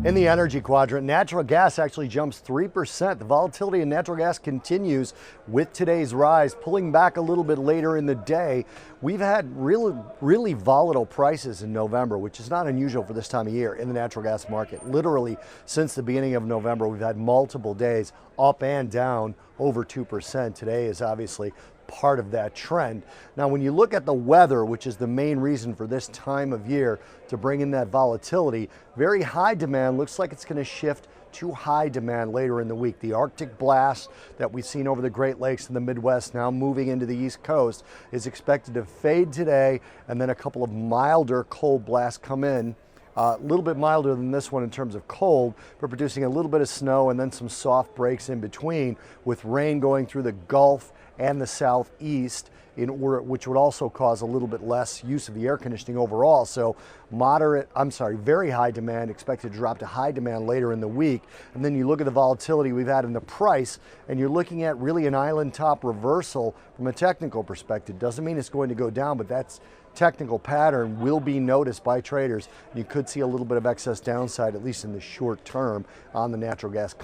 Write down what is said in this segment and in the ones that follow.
In the energy quadrant, natural gas actually jumps 3%. The volatility in natural gas continues with today's rise, pulling back a little bit later in the day. We've had really volatile prices in November, which is not unusual for this time of year in the natural gas market. Literally, since the beginning of November, we've had multiple days up and down over 2%. Today is obviously part of that trend. Now, when you look at the weather, which is the main reason for this time of year to bring in that volatility, very high demand looks like it's going to shift to high demand later in the week. The Arctic blast that we've seen over the Great Lakes and the Midwest now moving into the East Coast is expected to fade today, and then a couple of milder cold blasts come in. A little bit milder than this one in terms of cold, but producing a little bit of snow and then some soft breaks in between, with rain going through the Gulf and the southeast, which would also cause a little bit less use of the air conditioning overall. So very high demand expected to drop to high demand later in the week. And then you look at the volatility we've had in the price, and you're looking at really an island top reversal from a technical perspective. Doesn't mean it's going to go down, but that's technical pattern will be noticed by traders. You could see a little bit of excess downside, at least in the short term, on the natural gas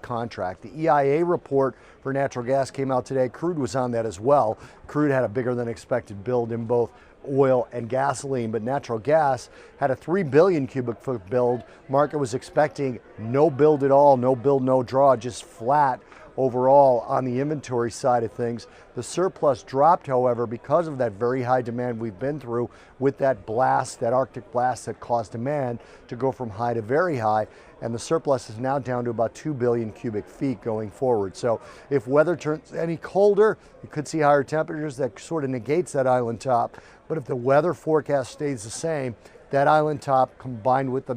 contract. The EIA report for natural gas came out today. Crude was on that as well. Crude had a bigger than expected build in both oil and gasoline, but natural gas had a 3 billion cubic foot build. Market was expecting no build at all, no build, no draw, just flat overall on the inventory side of things. The surplus dropped, however, because of that very high demand we've been through with that blast, that Arctic blast that caused demand to go from high to very high. And the surplus is now down to about 2 billion cubic feet going forward. So if weather turns any colder, you could see higher temperatures. That sort of negates that island top. But if the weather forecast stays the same, that island top combined with the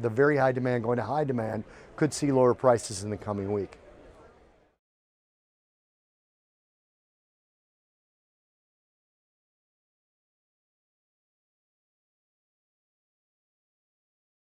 very high demand going to high demand could see lower prices in the coming week.